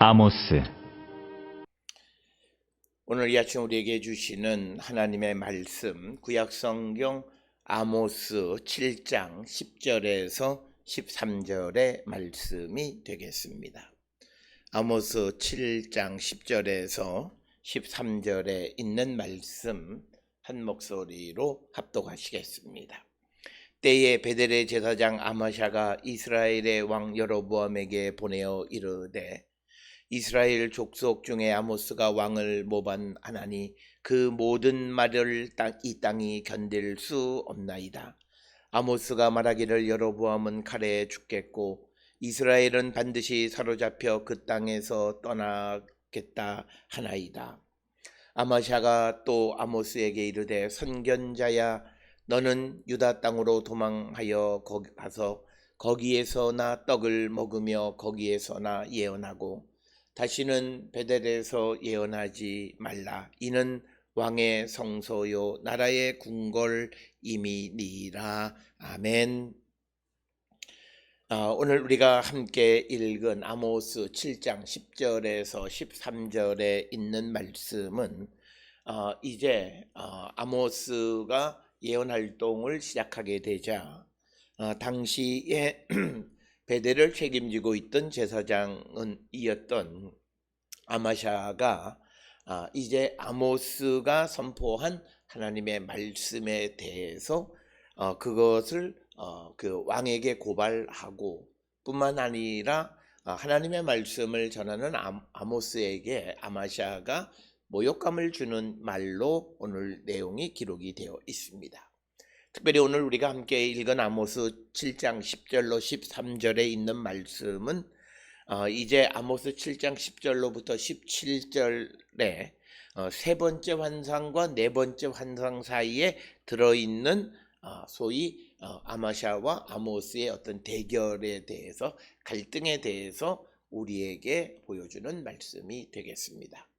아모스. 오늘 이 아침 우리에게 주시는 하나님의 말씀, 구약성경 아모스 7장 10절에서 13절의 말씀이 되겠습니다. 아모스 7장 10절에서 13절에 있는 말씀 한 목소리로 합독하시겠습니다. 때에 베델의 제사장 아마샤가 이스라엘의 왕 여로보암에게 보내어 이르되 이스라엘 족속 중에 아모스가 왕을 모반하나니 그 모든 말을 이 땅이 견딜 수 없나이다. 아모스가 말하기를 여로보암은 칼에 죽겠고 이스라엘은 반드시 사로잡혀 그 땅에서 떠나겠다 하나이다. 아마샤가 또 아모스에게 이르되 선견자야, 너는 유다 땅으로 도망하여 거기 가서 거기에서나 떡을 먹으며 거기에서나 예언하고 다시는 베델에서 예언하지 말라. 이는 왕의 성소요 나라의 궁궐임이니라. 아멘. 오늘 우리가 함께 읽은 아모스 7장 10절에서 13절에 있는 말씀은 이제 아모스가 예언 활동을 시작하게 되자 당시에 베델을 책임지고 있던 제사장이었던 아마샤가 이제 아모스가 선포한 하나님의 말씀에 대해서 그것을 그 왕에게 고발하고 뿐만 아니라 하나님의 말씀을 전하는 아모스에게 아마샤가 모욕감을 주는 말로 오늘 내용이 기록이 되어 있습니다. 특별히 오늘 우리가 함께 읽은 아모스 7장 10절로 13절에 있는 말씀은 이제 아모스 7장 10절로부터 17절에 세 번째 환상과 네 번째 환상 사이에 들어있는 소위 아마샤와 아모스의 어떤 대결에 대해서, 갈등에 대해서 우리에게 보여주는 말씀이 되겠습니다.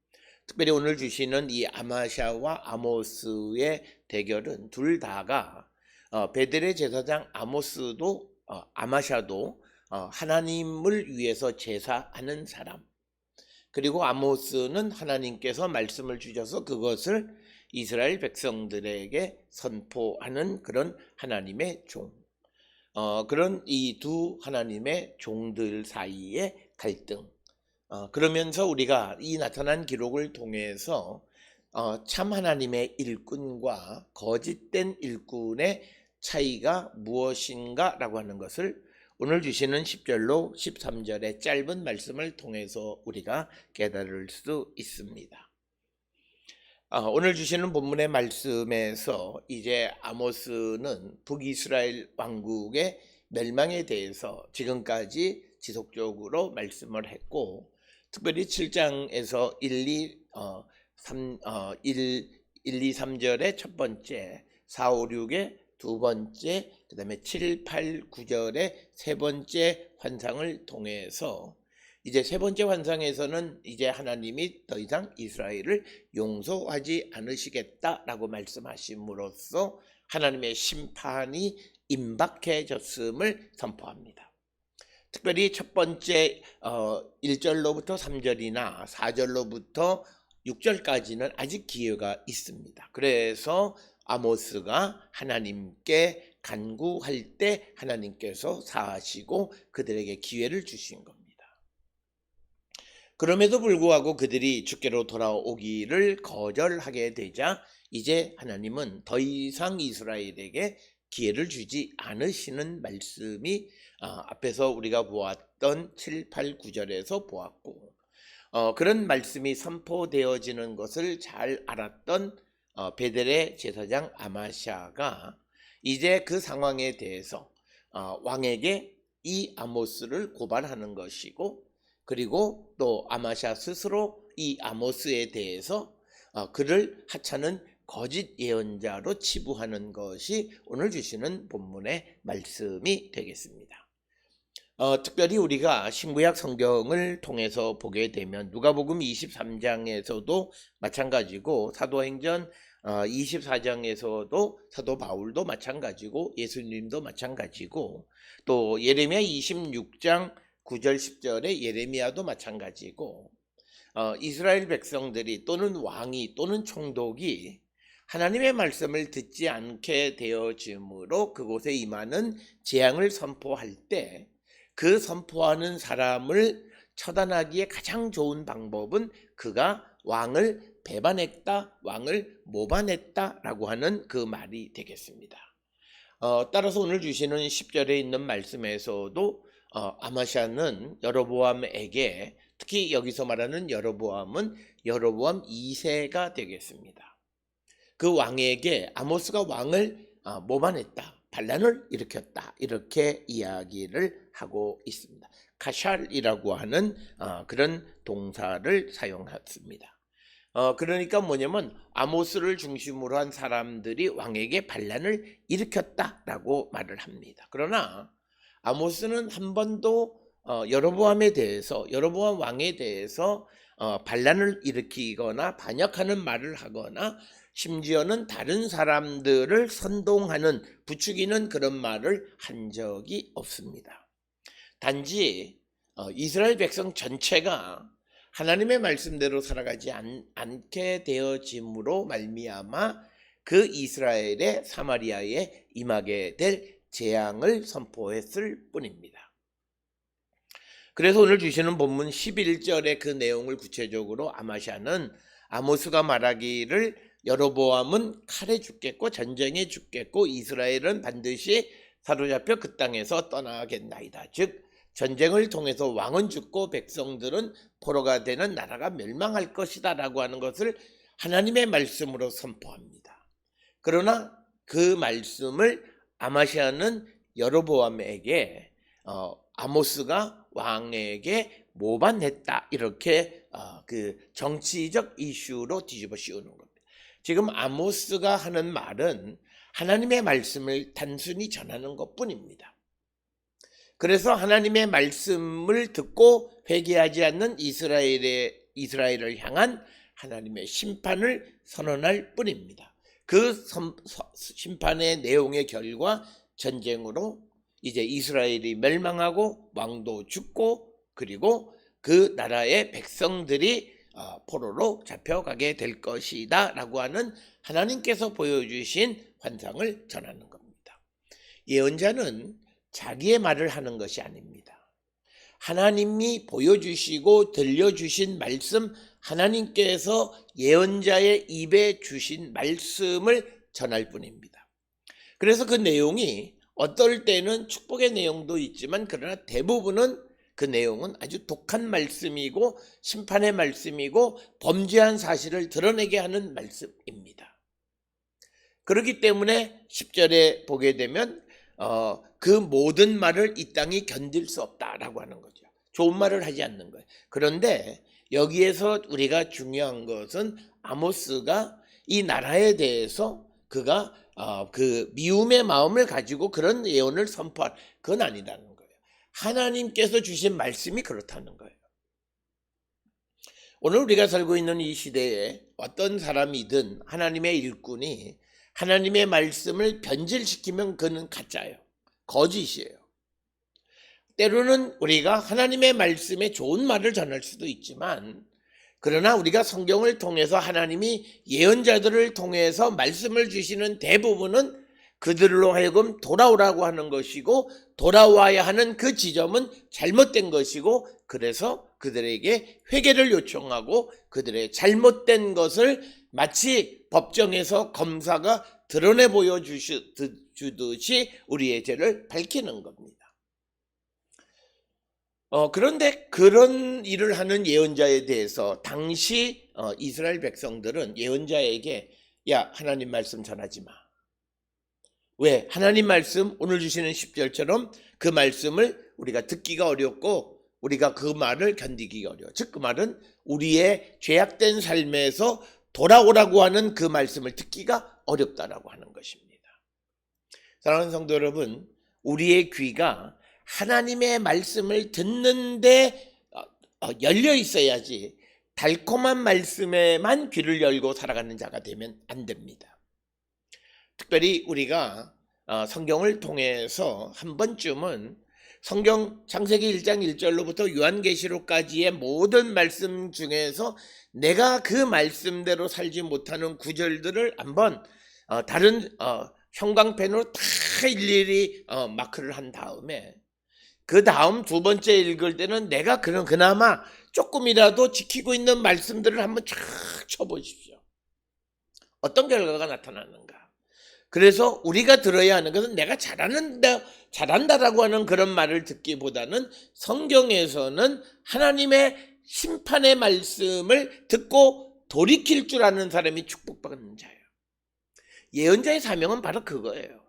특별히 오늘 주시는 이 아마샤와 아모스의 대결은 둘 다가 베델의 제사장 아마샤도 하나님을 위해서 제사하는 사람, 그리고 아모스는 하나님께서 말씀을 주셔서 그것을 이스라엘 백성들에게 선포하는 그런 하나님의 종, 그런 이 두 하나님의 종들 사이의 갈등. 그러면서 우리가 이 나타난 기록을 통해서 참 하나님의 일꾼과 거짓된 일꾼의 차이가 무엇인가 라고 하는 것을 오늘 주시는 10절로 13절의 짧은 말씀을 통해서 우리가 깨달을 수 있습니다. 오늘 주시는 본문의 말씀에서 이제 아모스는 북이스라엘 왕국의 멸망에 대해서 지금까지 지속적으로 말씀을 했고, 특별히 7장에서 1, 2, 3절의 첫 번째, 4, 5, 6의 두 번째, 그 다음에 7, 8, 9절의 세 번째 환상을 통해서 이제 세 번째 환상에서는 이제 하나님이 더 이상 이스라엘을 용서하지 않으시겠다라고 말씀하심으로써 하나님의 심판이 임박해졌음을 선포합니다. 특별히 첫 번째 1절로부터 3절이나 4절로부터 6절까지는 아직 기회가 있습니다. 그래서 아모스가 하나님께 간구할 때 하나님께서 사하시고 그들에게 기회를 주신 겁니다. 그럼에도 불구하고 그들이 주께로 돌아오기를 거절하게 되자 이제 하나님은 더 이상 이스라엘에게 기회를 주지 않으시는 말씀이 앞에서 우리가 보았던 7, 8, 9절에서 보았고, 그런 말씀이 선포되어지는 것을 잘 알았던 베델의 제사장 아마샤가 이제 그 상황에 대해서 왕에게 이 아모스를 고발하는 것이고, 그리고 또 아마샤 스스로 이 아모스에 대해서 그를 하찮은 거짓 예언자로 치부하는 것이 오늘 주시는 본문의 말씀이 되겠습니다. 특별히 우리가 신구약 성경을 통해서 보게 되면 누가복음 23장에서도 마찬가지고 사도행전 24장에서도 사도 바울도 마찬가지고 예수님도 마찬가지고 또 예레미야 26장 9절 10절의 예레미야도 마찬가지고 이스라엘 백성들이 또는 왕이 또는 총독이 하나님의 말씀을 듣지 않게 되어짐으로 그곳에 임하는 재앙을 선포할 때 그 선포하는 사람을 처단하기에 가장 좋은 방법은 그가 왕을 배반했다, 왕을 모반했다라고 하는 그 말이 되겠습니다. 따라서 오늘 주시는 10절에 있는 말씀에서도 아마샤는 여로보암에게, 특히 여기서 말하는 여로보암은 여로보암 2세가 되겠습니다. 그 왕에게 아모스가 왕을 모반했다, 반란을 일으켰다, 이렇게 이야기를 하고 있습니다. 카샬이라고 하는 그런 동사를 사용했습니다. 그러니까 뭐냐면 아모스를 중심으로 한 사람들이 왕에게 반란을 일으켰다라고 말을 합니다. 그러나 아모스는 한 번도 여로보암에 대해서, 여로보암 왕에 대해서 반란을 일으키거나 반역하는 말을 하거나 심지어는 다른 사람들을 선동하는, 부추기는 그런 말을 한 적이 없습니다. 단지 이스라엘 백성 전체가 하나님의 말씀대로 살아가지 않게 되어짐으로 말미암아 그 이스라엘의 사마리아에 임하게 될 재앙을 선포했을 뿐입니다. 그래서 오늘 주시는 본문 11절의 그 내용을 구체적으로 아마샤는 아모스가 말하기를 여로보암은 칼에 죽겠고 전쟁에 죽겠고 이스라엘은 반드시 사로잡혀 그 땅에서 떠나겠나이다. 즉 전쟁을 통해서 왕은 죽고 백성들은 포로가 되는 나라가 멸망할 것이다 라고 하는 것을 하나님의 말씀으로 선포합니다. 그러나 그 말씀을 아마시아는 여로보암에게 아모스가 왕에게 모반했다, 이렇게 그 정치적 이슈로 뒤집어 씌우는 겁니다. 지금 아모스가 하는 말은 하나님의 말씀을 단순히 전하는 것뿐입니다. 그래서 하나님의 말씀을 듣고 회개하지 않는 이스라엘을 향한 하나님의 심판을 선언할 뿐입니다. 그 심판의 내용의 결과 전쟁으로 이제 이스라엘이 멸망하고 왕도 죽고 그리고 그 나라의 백성들이 포로로 잡혀가게 될 것이다 라고 하는 하나님께서 보여주신 환상을 전하는 겁니다. 예언자는 자기의 말을 하는 것이 아닙니다. 하나님이 보여주시고 들려주신 말씀, 하나님께서 예언자의 입에 주신 말씀을 전할 뿐입니다. 그래서 그 내용이 어떨 때는 축복의 내용도 있지만 그러나 대부분은 그 내용은 아주 독한 말씀이고 심판의 말씀이고 범죄한 사실을 드러내게 하는 말씀입니다. 그렇기 때문에 10절에 보게 되면 그 모든 말을 이 땅이 견딜 수 없다라고 하는 거죠. 좋은 말을 하지 않는 거예요. 그런데 여기에서 우리가 중요한 것은 아모스가 이 나라에 대해서 그가 그 미움의 마음을 가지고 그런 예언을 선포할, 그건 아니라는 거예요. 하나님께서 주신 말씀이 그렇다는 거예요. 오늘 우리가 살고 있는 이 시대에 어떤 사람이든 하나님의 일꾼이 하나님의 말씀을 변질시키면 그는 가짜예요. 거짓이에요. 때로는 우리가 하나님의 말씀에 좋은 말을 전할 수도 있지만 그러나 우리가 성경을 통해서 하나님이 예언자들을 통해서 말씀을 주시는 대부분은 그들로 하여금 돌아오라고 하는 것이고 돌아와야 하는 그 지점은 잘못된 것이고 그래서 그들에게 회개를 요청하고 그들의 잘못된 것을 마치 법정에서 검사가 드러내 보여주듯이 우리의 죄를 밝히는 겁니다. 그런데 그런 일을 하는 예언자에 대해서 당시 이스라엘 백성들은 예언자에게 야, 하나님 말씀 전하지 마. 왜? 하나님 말씀, 오늘 주시는 10절처럼 그 말씀을 우리가 듣기가 어렵고 우리가 그 말을 견디기가 어려워. 즉 그 말은 우리의 죄악된 삶에서 돌아오라고 하는 그 말씀을 듣기가 어렵다라고 하는 것입니다. 사랑하는 성도 여러분, 우리의 귀가 하나님의 말씀을 듣는데 열려 있어야지 달콤한 말씀에만 귀를 열고 살아가는 자가 되면 안 됩니다. 특별히 우리가 성경을 통해서 한 번쯤은 성경 창세기 1장 1절로부터 요한계시록까지의 모든 말씀 중에서 내가 그 말씀대로 살지 못하는 구절들을 한번 다른 형광펜으로 다 일일이 마크를 한 다음에 그 다음 두 번째 읽을 때는 내가 그나마 조금이라도 지키고 있는 말씀들을 한번 쫙 쳐보십시오. 어떤 결과가 나타나는가. 그래서 우리가 들어야 하는 것은 내가 잘한다라고 하는 그런 말을 듣기보다는 성경에서는 하나님의 심판의 말씀을 듣고 돌이킬 줄 아는 사람이 축복받는 자예요. 예언자의 사명은 바로 그거예요.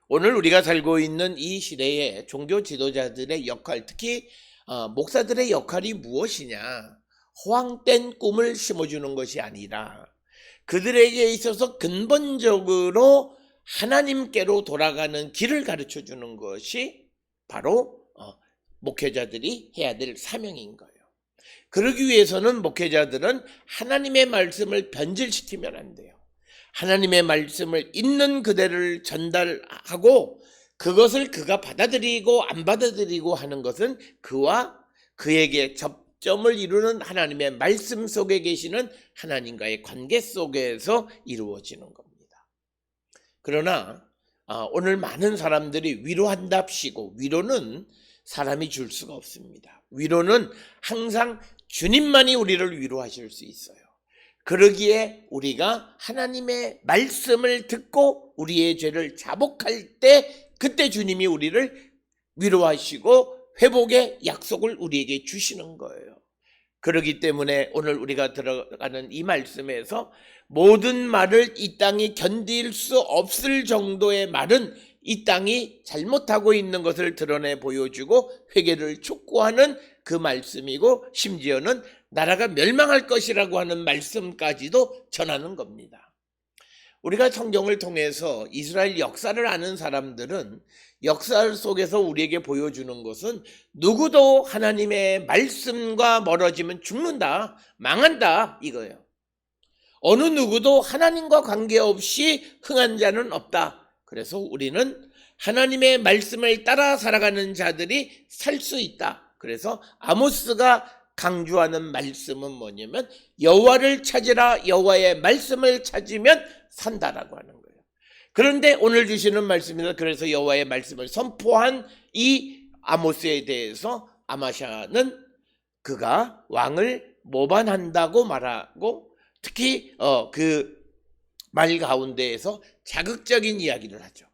오늘 우리가 살고 있는 이 시대에 종교 지도자들의 역할, 특히 목사들의 역할이 무엇이냐? 허황된 꿈을 심어주는 것이 아니라 그들에게 있어서 근본적으로 하나님께로 돌아가는 길을 가르쳐 주는 것이 바로 목회자들이 해야 될 사명인 거예요. 그러기 위해서는 목회자들은 하나님의 말씀을 변질시키면 안 돼요. 하나님의 말씀을 있는 그대를 전달하고 그것을 그가 받아들이고 안 받아들이고 하는 것은 그와 그에게 접점을 이루는 하나님의 말씀 속에 계시는 하나님과의 관계 속에서 이루어지는 겁니다. 그러나 오늘 많은 사람들이 위로한답시고 위로는 사람이 줄 수가 없습니다. 위로는 항상 주님만이 우리를 위로하실 수 있어요. 그러기에 우리가 하나님의 말씀을 듣고 우리의 죄를 자복할 때 그때 주님이 우리를 위로하시고 회복의 약속을 우리에게 주시는 거예요. 그렇기 때문에 오늘 우리가 들어가는 이 말씀에서 모든 말을 이 땅이 견딜 수 없을 정도의 말은 이 땅이 잘못하고 있는 것을 드러내 보여주고 회개를 촉구하는 그 말씀이고 심지어는 나라가 멸망할 것이라고 하는 말씀까지도 전하는 겁니다. 우리가 성경을 통해서 이스라엘 역사를 아는 사람들은 역사 속에서 우리에게 보여주는 것은 누구도 하나님의 말씀과 멀어지면 죽는다, 망한다 이거예요. 어느 누구도 하나님과 관계없이 흥한 자는 없다. 그래서 우리는 하나님의 말씀을 따라 살아가는 자들이 살 수 있다. 그래서 아모스가 강조하는 말씀은 뭐냐면 여호와를 찾으라, 여호와의 말씀을 찾으면 산다라고 하는 거예요. 그런데 오늘 주시는 말씀입니다. 그래서 여호와의 말씀을 선포한 이 아모스에 대해서 아마샤는 그가 왕을 모반한다고 말하고 특히 그 말 가운데에서 자극적인 이야기를 하죠.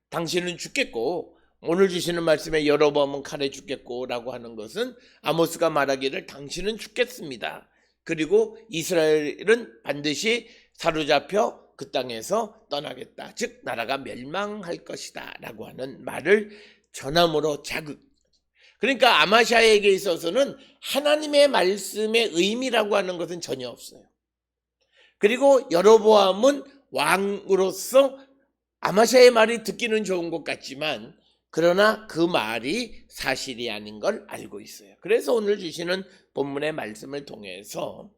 당신은 죽겠고 오늘 주시는 말씀에 여로보암은 칼에 죽겠고 라고 하는 것은 아모스가 말하기를 당신은 죽겠습니다. 그리고 이스라엘은 반드시 사로잡혀 그 땅에서 떠나겠다. 즉 나라가 멸망할 것이다 라고 하는 말을 전함으로 자극. 그러니까 아마샤에게 있어서는 하나님의 말씀의 의미라고 하는 것은 전혀 없어요. 그리고 여로보암은 왕으로서 아마샤의 말이 듣기는 좋은 것 같지만 그러나 그 말이 사실이 아닌 걸 알고 있어요. 그래서 오늘 주시는 본문의 말씀을 통해서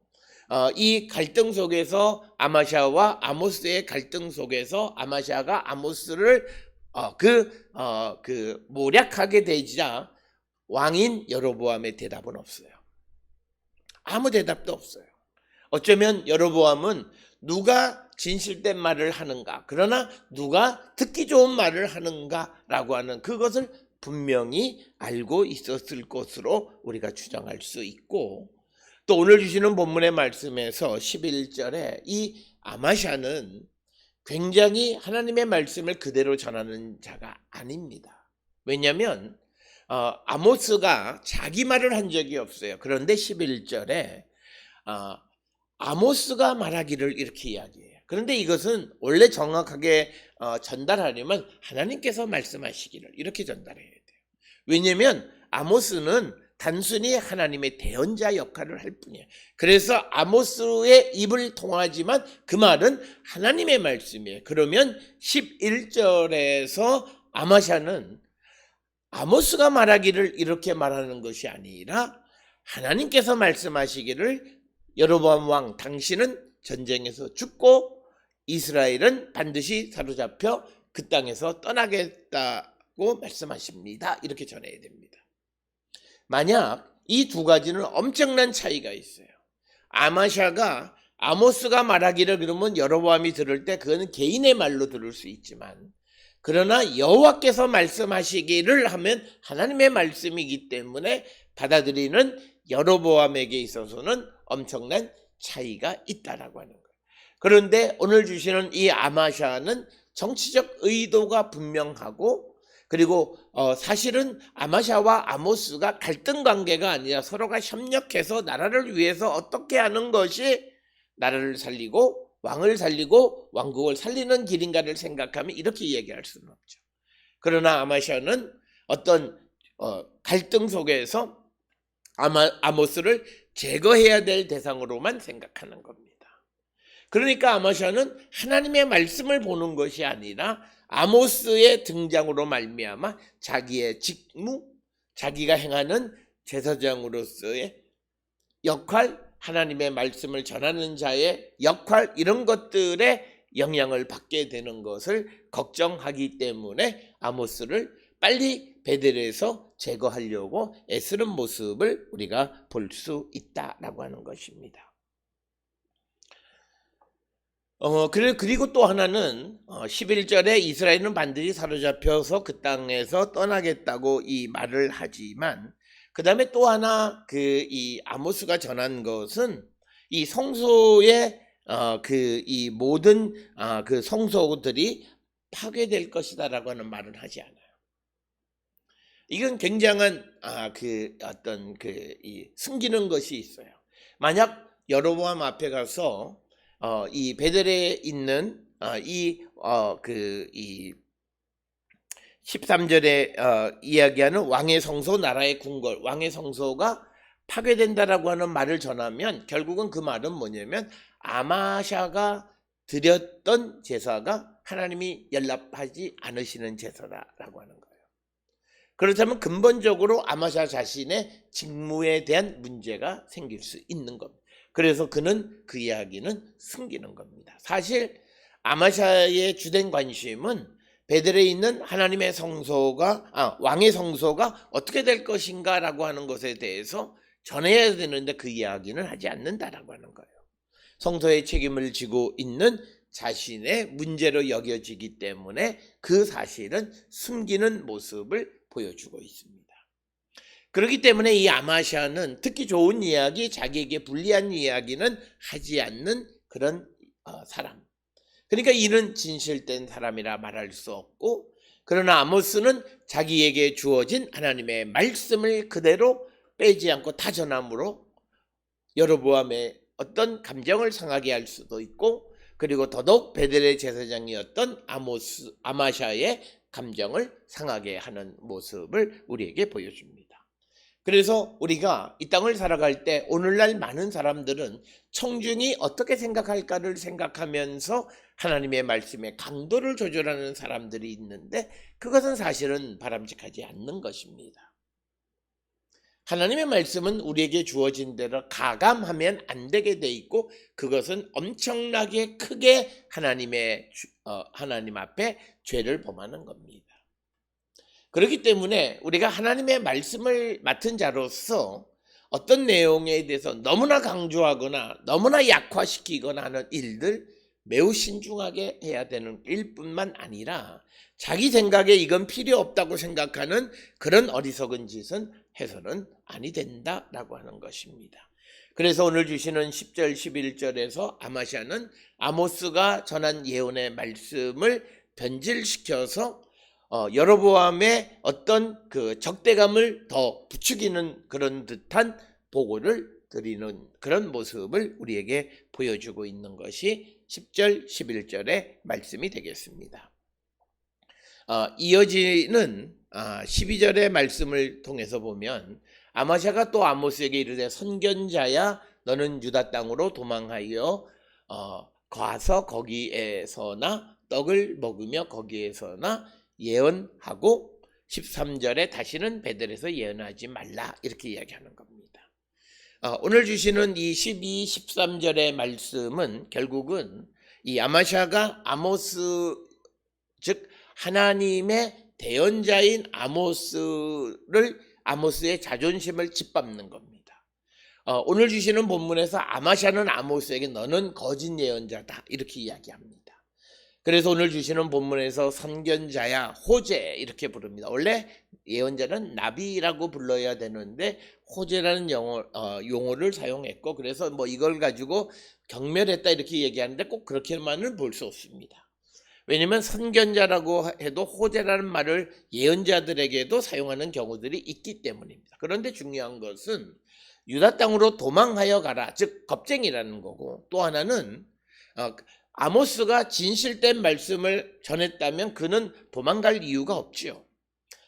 이 갈등 속에서 아마샤와 아모스의 갈등 속에서 아마샤가 아모스를 모략하게 되자 왕인 여로보암의 대답은 없어요. 아무 대답도 없어요. 어쩌면 여로보암은 누가 진실된 말을 하는가, 그러나 누가 듣기 좋은 말을 하는가라고 하는 그것을 분명히 알고 있었을 것으로 우리가 추정할 수 있고, 또 오늘 주시는 본문의 말씀에서 11절에 이 아마샤는 굉장히 하나님의 말씀을 그대로 전하는 자가 아닙니다. 왜냐하면 아모스가 자기 말을 한 적이 없어요. 그런데 11절에 아모스가 말하기를 이렇게 이야기해요. 그런데 이것은 원래 정확하게 전달하려면 하나님께서 말씀하시기를 이렇게 전달해야 돼요. 왜냐하면 아모스는 단순히 하나님의 대언자 역할을 할 뿐이에요. 그래서 아모스의 입을 통하지만 그 말은 하나님의 말씀이에요. 그러면 11절에서 아마샤는 아모스가 말하기를 이렇게 말하는 것이 아니라 하나님께서 말씀하시기를 여로보암 왕 당신은 전쟁에서 죽고 이스라엘은 반드시 사로잡혀 그 땅에서 떠나겠다 갖고 말씀하십니다. 이렇게 전해야 됩니다. 만약 이 두 가지는 엄청난 차이가 있어요. 아마샤가 아모스가 말하기를 그러면 여로보암이 들을 때 그거는 개인의 말로 들을 수 있지만, 그러나 여호와께서 말씀하시기를 하면 하나님의 말씀이기 때문에 받아들이는 여로보암에게 있어서는 엄청난 차이가 있다라고 하는 거예요. 그런데 오늘 주시는 이 아마샤는 정치적 의도가 분명하고, 그리고 사실은 아마샤와 아모스가 갈등 관계가 아니라 서로가 협력해서 나라를 위해서 어떻게 하는 것이 나라를 살리고 왕을 살리고 왕국을 살리는 길인가를 생각하면 이렇게 얘기할 수는 없죠. 그러나 아마샤는 어떤 갈등 속에서 아모스를 제거해야 될 대상으로만 생각하는 겁니다. 그러니까 아마샤는 하나님의 말씀을 보는 것이 아니라 아모스의 등장으로 말미암아 자기의 직무, 자기가 행하는 제사장으로서의 역할, 하나님의 말씀을 전하는 자의 역할, 이런 것들에 영향을 받게 되는 것을 걱정하기 때문에 아모스를 빨리 베델에서 제거하려고 애쓰는 모습을 우리가 볼 수 있다라고 하는 것입니다. 그리고 또 하나는 11절에 이스라엘은 반드시 사로잡혀서 그 땅에서 떠나겠다고 이 말을 하지만, 그 다음에 또 하나 이 아모스가 전한 것은 이 성소의 이 모든 그 성소들이 파괴될 것이다라고 하는 말은 하지 않아요. 이건 굉장한 어떤 이 숨기는 것이 있어요. 만약 여로보암 앞에 가서 이 베델에 있는 이 13절에 이야기하는 왕의 성소, 나라의 궁궐, 왕의 성소가 파괴된다라고 하는 말을 전하면 결국은 그 말은 뭐냐면 아마샤가 드렸던 제사가 하나님이 연락하지 않으시는 제사라고 하는 거예요. 그렇다면 근본적으로 아마샤 자신의 직무에 대한 문제가 생길 수 있는 겁니다. 그래서 그는 그 이야기는 숨기는 겁니다. 사실 아마샤의 주된 관심은 베델에 있는 하나님의 성소가 왕의 성소가 어떻게 될 것인가라고 하는 것에 대해서 전해야 되는데 그 이야기는 하지 않는다라고 하는 거예요. 성소의 책임을 지고 있는 자신의 문제로 여겨지기 때문에 그 사실은 숨기는 모습을 보여주고 있습니다. 그렇기 때문에 이 아마샤는 듣기 좋은 이야기, 자기에게 불리한 이야기는 하지 않는 그런 사람. 그러니까 이는 진실된 사람이라 말할 수 없고, 그러나 아모스는 자기에게 주어진 하나님의 말씀을 그대로 빼지 않고 다 전함으로 여로보암의 어떤 감정을 상하게 할 수도 있고, 그리고 더더욱 베델의 제사장이었던 아마샤의 감정을 상하게 하는 모습을 우리에게 보여줍니다. 그래서 우리가 이 땅을 살아갈 때 오늘날 많은 사람들은 청중이 어떻게 생각할까를 생각하면서 하나님의 말씀의 강도를 조절하는 사람들이 있는데, 그것은 사실은 바람직하지 않는 것입니다. 하나님의 말씀은 우리에게 주어진 대로 가감하면 안 되게 돼 있고, 그것은 엄청나게 크게 하나님 앞에 죄를 범하는 겁니다. 그렇기 때문에 우리가 하나님의 말씀을 맡은 자로서 어떤 내용에 대해서 너무나 강조하거나 너무나 약화시키거나 하는 일들 매우 신중하게 해야 되는 일뿐만 아니라 자기 생각에 이건 필요 없다고 생각하는 그런 어리석은 짓은 해서는 아니 된다라고 하는 것입니다. 그래서 오늘 주시는 10절 11절에서 아마샤는 아모스가 전한 예언의 말씀을 변질시켜서 여로보암의 어떤 그 적대감을 더 부추기는 그런 듯한 보고를 드리는 그런 모습을 우리에게 보여주고 있는 것이 10절 11절의 말씀이 되겠습니다. 이어지는 12절의 말씀을 통해서 보면 아마샤가 또 아모스에게 이르되 선견자야 너는 유다 땅으로 도망하여 가서 거기에서나 떡을 먹으며 거기에서나 예언하고 13절에 다시는 베델에서 예언하지 말라 이렇게 이야기하는 겁니다. 오늘 주시는 이 12, 13절의 말씀은 결국은 이 아마샤가 아모스 즉 하나님의 대언자인 아모스의 자존심을 짓밟는 겁니다. 오늘 주시는 본문에서 아마샤는 아모스에게 너는 거짓 예언자다 이렇게 이야기합니다. 그래서 오늘 주시는 본문에서 선견자야 호재 이렇게 부릅니다. 원래 예언자는 나비라고 불러야 되는데 호재라는 용어를 사용했고, 그래서 뭐 이걸 가지고 경멸했다 이렇게 얘기하는데 꼭 그렇게만은 볼 수 없습니다. 왜냐하면 선견자라고 해도 호재라는 말을 예언자들에게도 사용하는 경우들이 있기 때문입니다. 그런데 중요한 것은 유다 땅으로 도망하여 가라, 즉 겁쟁이라는 거고, 또 하나는 아모스가 진실된 말씀을 전했다면 그는 도망갈 이유가 없지요.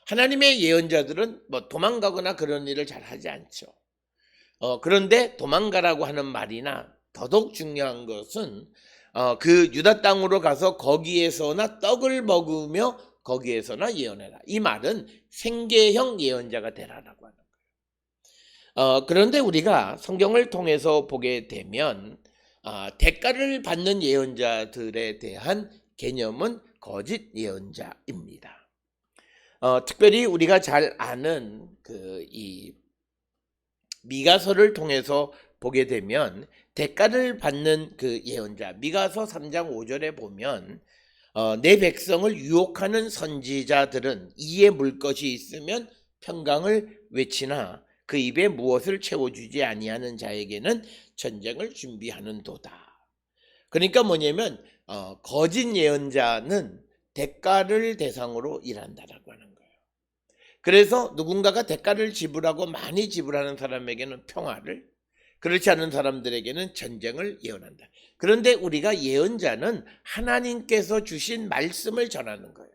하나님의 예언자들은 뭐 도망가거나 그런 일을 잘 하지 않죠. 그런데 도망가라고 하는 말이나 더더욱 중요한 것은 그 유다 땅으로 가서 거기에서나 떡을 먹으며 거기에서나 예언해라. 이 말은 생계형 예언자가 되라라고 하는 거예요. 그런데 우리가 성경을 통해서 보게 되면 대가를 받는 예언자들에 대한 개념은 거짓 예언자입니다. 특별히 우리가 잘 아는 이 미가서를 통해서 보게 되면 대가를 받는 그 예언자, 미가서 3장 5절에 보면 내 백성을 유혹하는 선지자들은 이에 물 것이 있으면 평강을 외치나 그 입에 무엇을 채워주지 아니하는 자에게는 전쟁을 준비하는도다. 그러니까 뭐냐면 거짓 예언자는 대가를 대상으로 일한다라고 하는 거예요. 그래서 누군가가 대가를 지불하고 많이 지불하는 사람에게는 평화를, 그렇지 않은 사람들에게는 전쟁을 예언한다. 그런데 우리가 예언자는 하나님께서 주신 말씀을 전하는 거예요.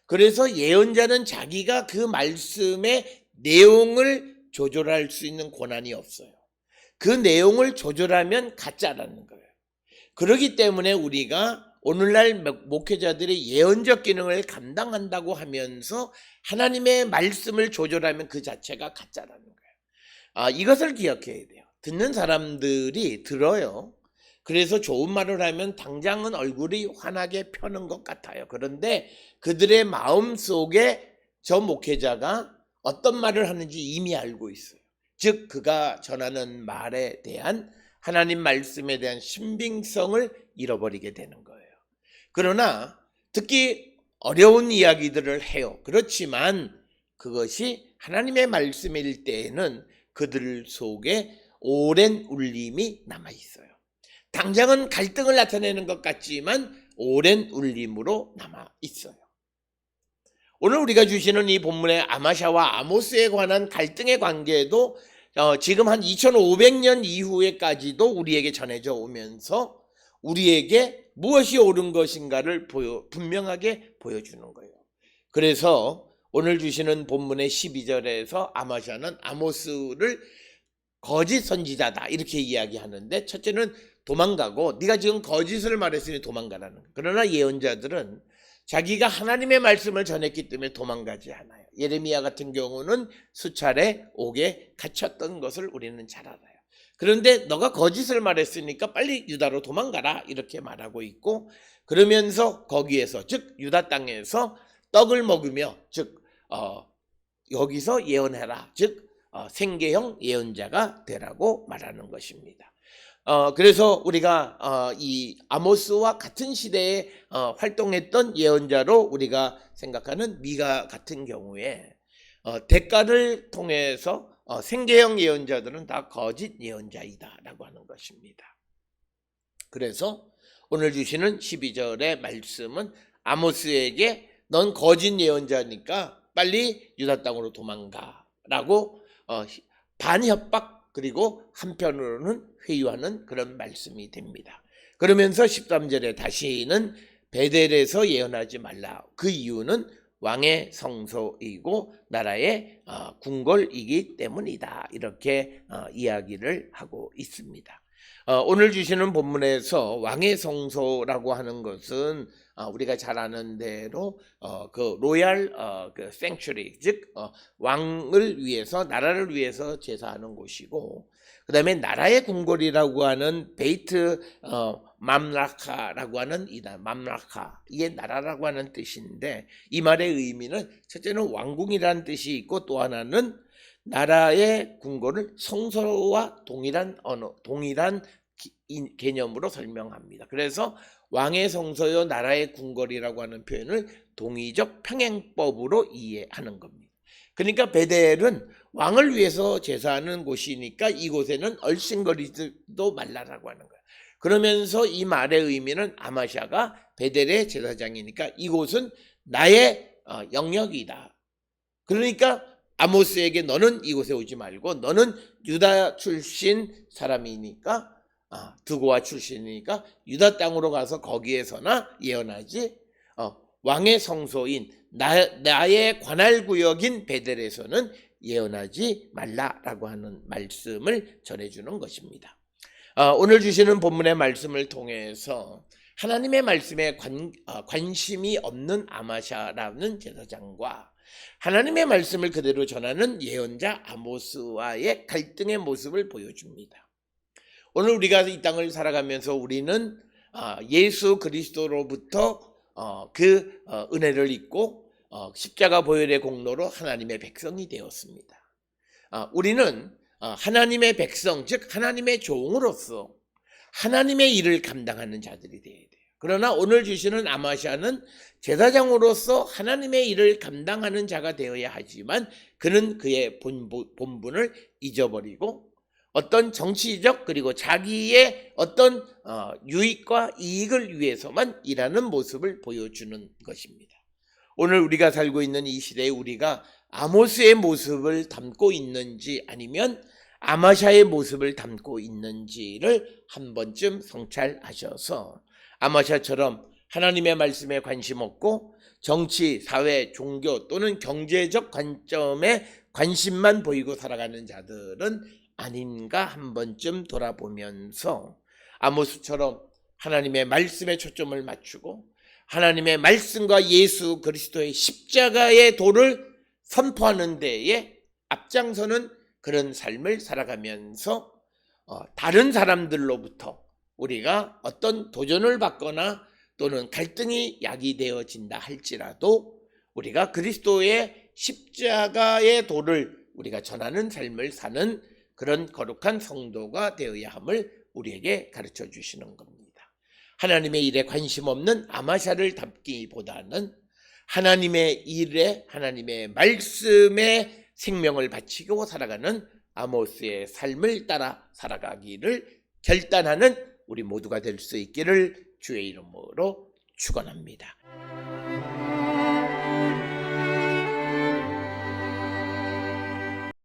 그래서 예언자는 자기가 그 말씀의 내용을 조절할 수 있는 권한이 없어요. 그 내용을 조절하면 가짜라는 거예요. 그렇기 때문에 우리가 오늘날 목회자들이 예언적 기능을 감당한다고 하면서 하나님의 말씀을 조절하면 그 자체가 가짜라는 거예요. 이것을 기억해야 돼요. 듣는 사람들이 들어요. 그래서 좋은 말을 하면 당장은 얼굴이 환하게 펴는 것 같아요. 그런데 그들의 마음 속에 저 목회자가 어떤 말을 하는지 이미 알고 있어요. 즉 그가 전하는 말에 대한 하나님 말씀에 대한 신빙성을 잃어버리게 되는 거예요. 그러나 듣기 어려운 이야기들을 해요. 그렇지만 그것이 하나님의 말씀일 때에는 그들 속에 오랜 울림이 남아있어요. 당장은 갈등을 나타내는 것 같지만 오랜 울림으로 남아있어요. 오늘 우리가 주시는 이 본문의 아마샤와 아모스에 관한 갈등의 관계도 지금 한 2500년 이후에까지도 우리에게 전해져 오면서 우리에게 무엇이 옳은 것인가를 분명하게 보여주는 거예요. 그래서 오늘 주시는 본문의 12절에서 아마샤는 아모스를 거짓 선지자다 이렇게 이야기하는데, 첫째는 도망가고, 네가 지금 거짓을 말했으니 도망가라는 거예요. 그러나 예언자들은 자기가 하나님의 말씀을 전했기 때문에 도망가지 않아요. 예레미야 같은 경우는 수차례 옥에 갇혔던 것을 우리는 잘 알아요. 그런데 너가 거짓을 말했으니까 빨리 유다로 도망가라 이렇게 말하고 있고, 그러면서 거기에서 즉 유다 땅에서 떡을 먹으며 즉 여기서 예언해라, 즉 생계형 예언자가 되라고 말하는 것입니다. 그래서 우리가 이 아모스와 같은 시대에 활동했던 예언자로 우리가 생각하는 미가 같은 경우에 대가를 통해서 생계형 예언자들은 다 거짓 예언자이다 라고 하는 것입니다. 그래서 오늘 주시는 12절의 말씀은 아모스에게 넌 거짓 예언자니까 빨리 유다 땅으로 도망가 라고 반협박, 그리고 한편으로는 회유하는 그런 말씀이 됩니다. 그러면서 13절에 다시는 베델에서 예언하지 말라. 그 이유는 왕의 성소이고 나라의 궁궐이기 때문이다. 이렇게 이야기를 하고 있습니다. 오늘 주시는 본문에서 왕의 성소라고 하는 것은 우리가 잘 아는 대로 그 로얄 그 생츄리, 즉 왕을 위해서, 나라를 위해서 제사하는 곳이고, 그다음에 나라의 궁궐이라고 하는 베이트 맘라카라고 하는 맘라카, 이게 나라라고 하는 뜻인데, 이 말의 의미는 첫째는 왕궁이라는 뜻이 있고, 또 하나는 나라의 궁궐을 성소와 동일한 개념으로 설명합니다. 그래서 왕의 성소요 나라의 궁궐이라고 하는 표현을 동의적 평행법으로 이해하는 겁니다. 그러니까 베델은 왕을 위해서 제사하는 곳이니까 이곳에는 얼씬거리지도 말라라고 하는 거예요. 그러면서 이 말의 의미는 아마샤가 베델의 제사장이니까 이곳은 나의 영역이다. 그러니까 아모스에게 너는 이곳에 오지 말고, 너는 유다 출신 사람이니까, 드고아 출신이니까 유다 땅으로 가서 거기에서나 예언하지, 왕의 성소인 나의 관할구역인 베델에서는 예언하지 말라라고 하는 말씀을 전해주는 것입니다. 오늘 주시는 본문의 말씀을 통해서 하나님의 말씀에 관심이 없는 아마샤라는 제사장과 하나님의 말씀을 그대로 전하는 예언자 아모스와의 갈등의 모습을 보여줍니다. 오늘 우리가 이 땅을 살아가면서 우리는 예수 그리스도로부터 그 은혜를 입고 십자가 보혈의 공로로 하나님의 백성이 되었습니다. 우리는 하나님의 백성, 즉 하나님의 종으로서 하나님의 일을 감당하는 자들이 되어야 돼요. 그러나 오늘 주시는 아마샤는 제사장으로서 하나님의 일을 감당하는 자가 되어야 하지만 그는 그의 본분을 잊어버리고 어떤 정치적 그리고 자기의 어떤 유익과 이익을 위해서만 일하는 모습을 보여주는 것입니다. 오늘 우리가 살고 있는 이 시대에 우리가 아모스의 모습을 담고 있는지 아니면 아마샤의 모습을 담고 있는지를 한 번쯤 성찰하셔서 아마샤처럼 하나님의 말씀에 관심 없고 정치, 사회, 종교 또는 경제적 관점에 관심만 보이고 살아가는 자들은 아닌가 한 번쯤 돌아보면서 아모스처럼 하나님의 말씀에 초점을 맞추고 하나님의 말씀과 예수 그리스도의 십자가의 도를 선포하는 데에 앞장서는 그런 삶을 살아가면서 다른 사람들로부터 우리가 어떤 도전을 받거나 또는 갈등이 야기되어진다 할지라도 우리가 그리스도의 십자가의 도를 우리가 전하는 삶을 사는 그런 거룩한 성도가 되어야 함을 우리에게 가르쳐 주시는 겁니다. 하나님의 일에 관심 없는 아마샤를 닮기보다는 하나님의 일에, 하나님의 말씀에 생명을 바치고 살아가는 아모스의 삶을 따라 살아가기를 결단하는 우리 모두가 될 수 있기를 주의 이름으로 축원합니다.